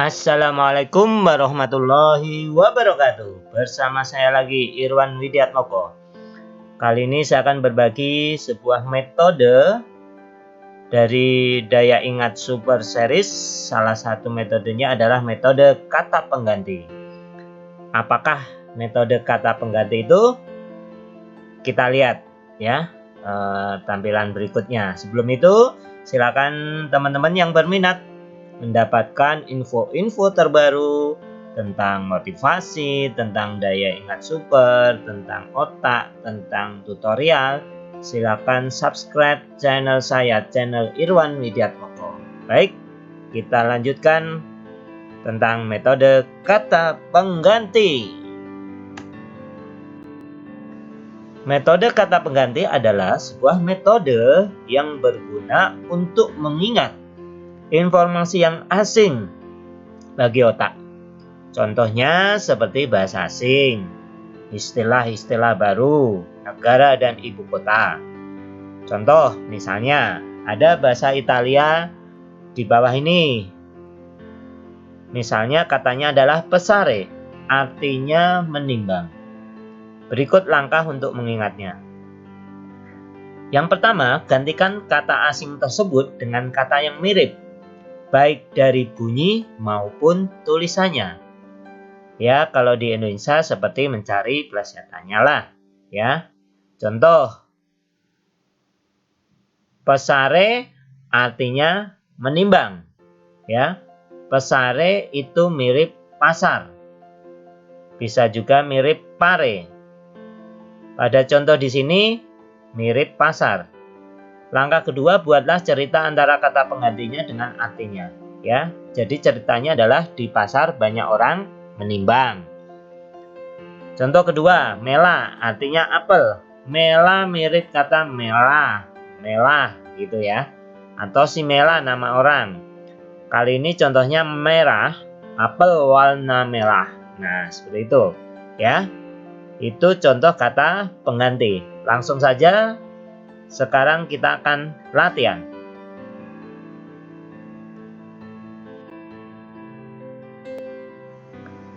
Assalamualaikum warahmatullahi wabarakatuh. Bersama saya lagi Irwan Widiatmoko. Kali ini saya akan berbagi sebuah metode dari daya ingat super series. Salah satu metodenya adalah metode kata pengganti. Apakah metode kata pengganti itu? Kita lihat ya tampilan berikutnya. Sebelum itu silakan teman-teman yang berminat mendapatkan info-info terbaru tentang motivasi, tentang daya ingat super, tentang otak, tentang tutorial. Silakan subscribe channel saya, channel Irwan Widiatmoko. Baik, kita lanjutkan tentang metode kata pengganti. Metode kata pengganti adalah sebuah metode yang berguna untuk mengingat informasi yang asing bagi otak. Contohnya seperti bahasa asing, istilah-istilah baru, negara dan ibu kota. Contoh misalnya ada bahasa Italia di bawah ini. Misalnya katanya adalah pesare, artinya menimbang. Berikut langkah untuk mengingatnya. Yang pertama, gantikan kata asing tersebut dengan kata yang mirip, baik dari bunyi maupun tulisannya. Ya, kalau di Indonesia seperti mencari plesetannya lah. Ya, contoh, pesare artinya menimbang. Ya, pesare itu mirip pasar. Bisa juga mirip pare. Pada contoh di sini mirip pasar. Langkah kedua, buatlah cerita antara kata penggantinya dengan artinya. Ya, jadi ceritanya adalah di pasar banyak orang menimbang. Contoh kedua, mela artinya apel. Mela mirip kata merah, melah gitu ya. Atau si Mela nama orang. Kali ini contohnya merah, apel warna merah. Nah, seperti itu ya. Itu contoh kata pengganti. Langsung saja. Sekarang kita akan latihan.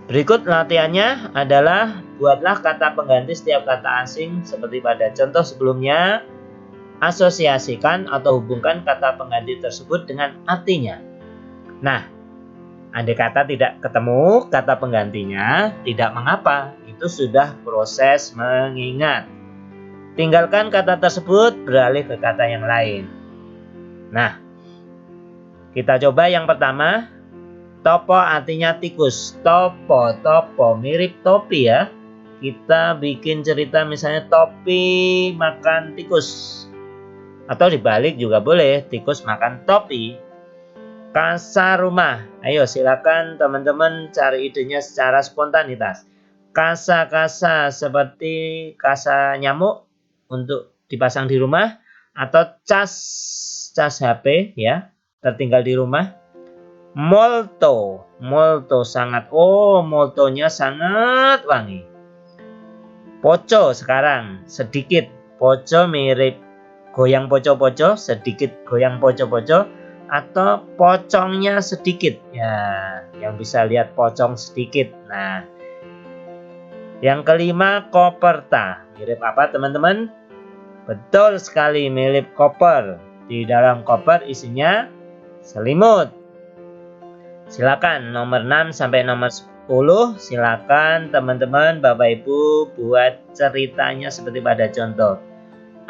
Berikut latihannya adalah buatlah kata pengganti setiap kata asing seperti pada contoh sebelumnya. Asosiasikan atau hubungkan kata pengganti tersebut dengan artinya. Nah, andai kata tidak ketemu kata penggantinya, tidak mengapa. Itu sudah proses mengingat. Tinggalkan kata tersebut, beralih ke kata yang lain. Nah, kita coba yang pertama. Topo artinya tikus. Topo mirip topi ya. Kita bikin cerita misalnya topi makan tikus. Atau dibalik juga boleh, tikus makan topi. Kasa rumah. Ayo silakan teman-teman cari idenya secara spontanitas. Kasa-kasa seperti kasa nyamuk untuk dipasang di rumah, atau cas HP ya, tertinggal di rumah. Molto sangat, moltonya sangat wangi. Poco sekarang sedikit, poco mirip goyang poco-poco, sedikit goyang poco-poco, atau pocongnya sedikit ya, yang bisa lihat pocong sedikit. Nah, yang kelima, koperta. Mirip apa teman-teman? Betul sekali, mirip koper. Di dalam koper isinya selimut. Silakan nomor 6 sampai nomor 10. Silakan teman-teman Bapak Ibu buat ceritanya seperti pada contoh.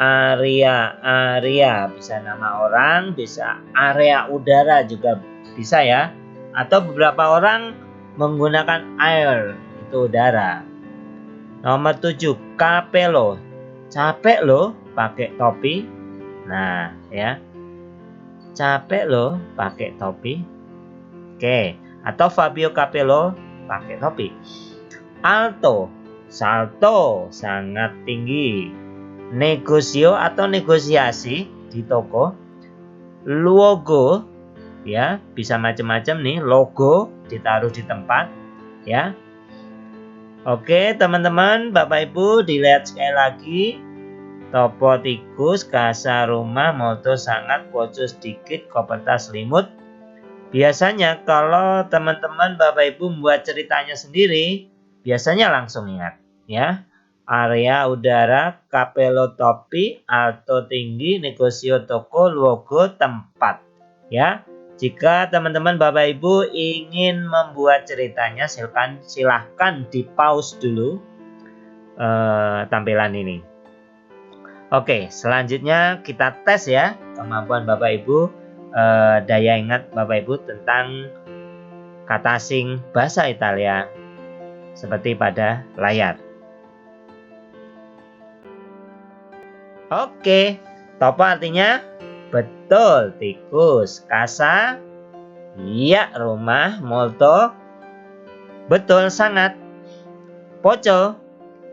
Area bisa nama orang, bisa area udara juga bisa ya. Atau beberapa orang menggunakan air, itu udara. Nomor 7, capello. Capek loh pakai topi. Nah, ya. Capek loh pakai topi. Oke, atau Fabio Capello pakai topi. Alto, salto, sangat tinggi. Negosio atau negosiasi di toko. Logo, ya, bisa macam-macam nih. Logo ditaruh di tempat, ya. Oke teman-teman, Bapak Ibu dilihat sekali lagi. Topo tikus, kasa rumah, molto sangat, poco sedikit, koperta selimut. Biasanya kalau teman-teman Bapak Ibu membuat ceritanya sendiri, biasanya langsung ingat ya. Area udara, kapelo topi, alto tinggi, negosio toko, logo tempat. Ya. Jika teman-teman Bapak Ibu ingin membuat ceritanya, silahkan di pause dulu tampilan ini. Oke, selanjutnya kita tes ya kemampuan Bapak Ibu, daya ingat Bapak Ibu tentang kata asing bahasa Italia seperti pada layar. Oke, topo artinya betul, tikus. Casa, iya, rumah. Molto, betul, sangat. Poco,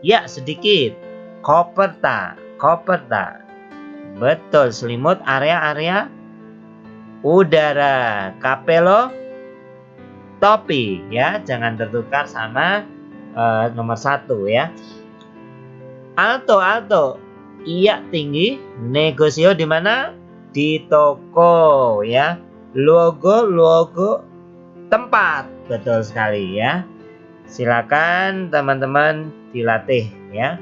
ya, sedikit. Coperta, betul, selimut. Area, udara. Capello, topi, ya, jangan tertukar sama nomor 1 ya. Alto, iya, tinggi. Negosio di mana? Di toko ya. Logo, tempat. Betul sekali ya. Silakan teman-teman dilatih ya.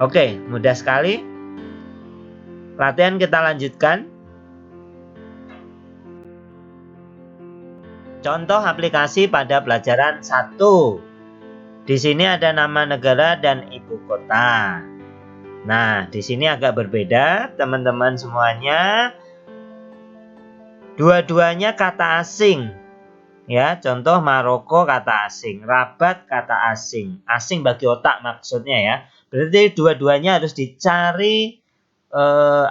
Oke, mudah sekali. Latihan kita lanjutkan. Contoh aplikasi pada pelajaran 1. Di sini ada nama negara dan ibu kota. Nah, di sini agak berbeda, teman-teman semuanya. Dua-duanya kata asing. Ya, contoh Maroko kata asing, Rabat kata asing. Asing bagi otak maksudnya ya. Berarti dua-duanya harus dicari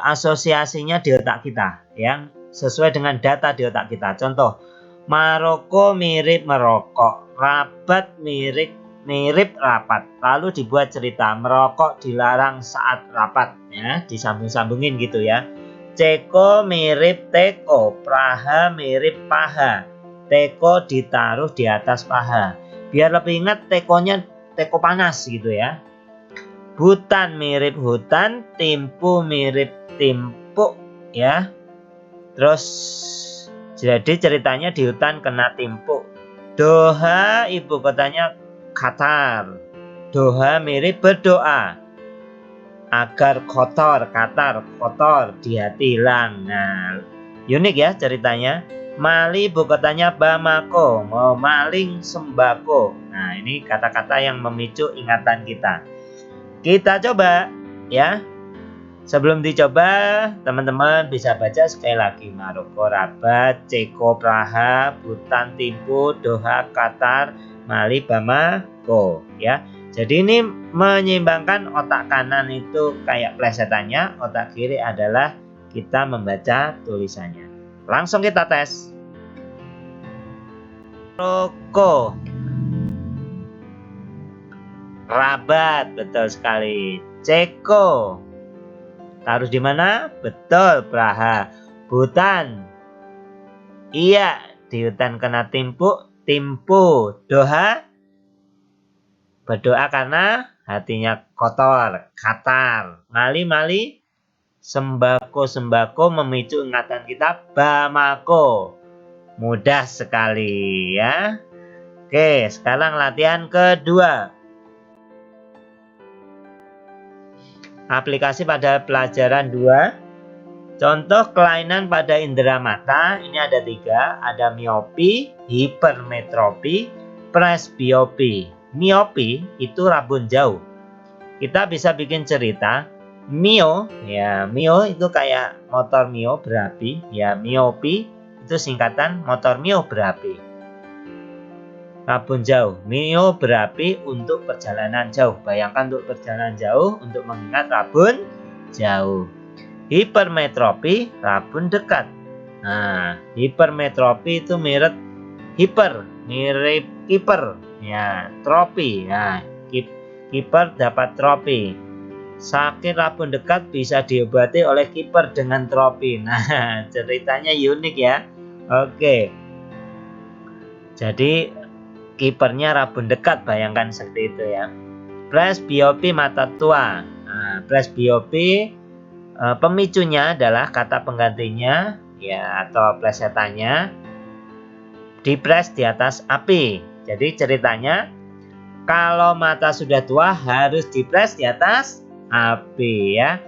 asosiasinya di otak kita, yang sesuai dengan data di otak kita. Contoh, Maroko mirip merokok, Rabat mirip rapat. Lalu dibuat cerita, merokok dilarang saat rapat ya, disambung-sambungin gitu ya. Ceko mirip teko, Praha mirip paha. Teko ditaruh di atas paha. Biar lebih ingat, tekonya teko panas gitu ya. Hutan mirip hutan, timpu mirip timpuk ya. Terus jadi ceritanya di hutan kena timpuk. Doha ibu kotanya Qatar. Doha mirip berdoa. Agar kotor, Qatar kotor, di hati hilang. Nah, unik ya ceritanya. Mali ibu kotanya Bamako, mau maling sembako. Nah, ini kata-kata yang memicu ingatan kita. Kita coba ya. Sebelum dicoba, teman-teman bisa baca sekali lagi. Maroko, Rabat, Ceko, Praha, Butan, Timpu, Doha, Qatar, Mali, Bamako ya. Jadi ini menyeimbangkan, otak kanan itu kayak plesetannya, otak kiri adalah kita membaca tulisannya. Langsung kita tes. Maroko, Rabat, betul sekali. Ceko, harus di mana? Betul, Praha. Butan, iya, di hutan kena timpuk. Timpu, Doha, berdoa karena hatinya kotor. Qatar, Mali, sembako memicu ingatan kita. Bamako, mudah sekali ya. Oke, sekarang latihan kedua. Aplikasi pada pelajaran 2. Contoh kelainan pada indera mata, ini ada 3. Ada miopi, hipermetropi, presbiopi. Miopi itu rabun jauh. Kita bisa bikin cerita. Mio, ya Mio itu kayak motor Mio berapi. Ya, miopi itu singkatan motor Mio berapi. Rabun jauh, Mio berapi untuk perjalanan jauh. Bayangkan untuk perjalanan jauh, untuk mengingat rabun jauh. Hipermetropi, rabun dekat. Nah, hipermetropi itu mirip kiper. Ya, tropi. Nah, kiper dapat tropi. Sakit rabun dekat bisa diobati oleh kiper dengan tropi. Nah, ceritanya unik ya. Oke. Jadi kipernya rabun dekat, bayangkan seperti itu ya. Presbiopi mata tua. Nah, presbiopi pemicunya adalah kata penggantinya ya, atau plesetannya dipres di atas api. Jadi ceritanya kalau mata sudah tua harus dipres di atas api ya.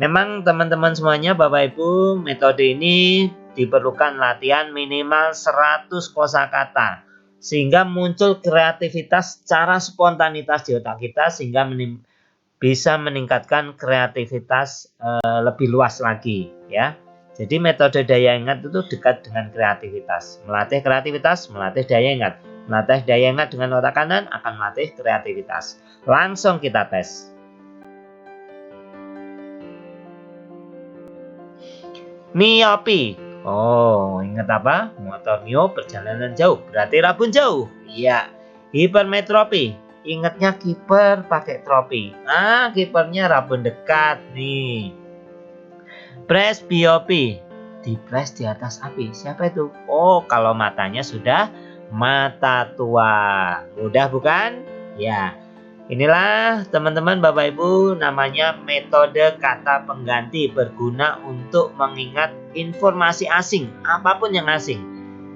Memang teman-teman semuanya Bapak Ibu, metode ini diperlukan latihan minimal 100 kosakata sehingga muncul kreativitas secara spontanitas di otak kita sehingga bisa meningkatkan kreativitas lebih luas lagi ya. Jadi metode daya ingat itu dekat dengan kreativitas. Melatih kreativitas, melatih daya ingat. Melatih daya ingat dengan otak kanan akan melatih kreativitas. Langsung kita tes. Miopi. Oh, ingat apa? Motor mio perjalanan jauh, berarti rabun jauh. Iya. Hipermetropi. Ingatnya kiper pakai tropi. Kipernya rabun dekat nih. Presbiopi, dipres di atas api. Siapa itu? Oh, kalau matanya sudah mata tua. Mudah bukan? Ya. Inilah teman-teman Bapak Ibu namanya metode kata pengganti berguna untuk mengingat informasi asing, apapun yang asing.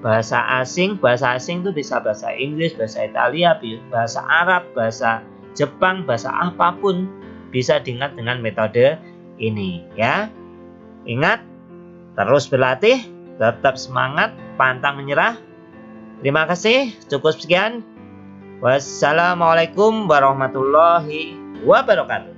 Bahasa asing itu bisa bahasa Inggris, bahasa Italia, bahasa Arab, bahasa Jepang, bahasa apapun bisa diingat dengan metode ini ya. Ingat, terus berlatih, tetap semangat, pantang menyerah. Terima kasih, cukup sekian. Wassalamualaikum warahmatullahi wabarakatuh.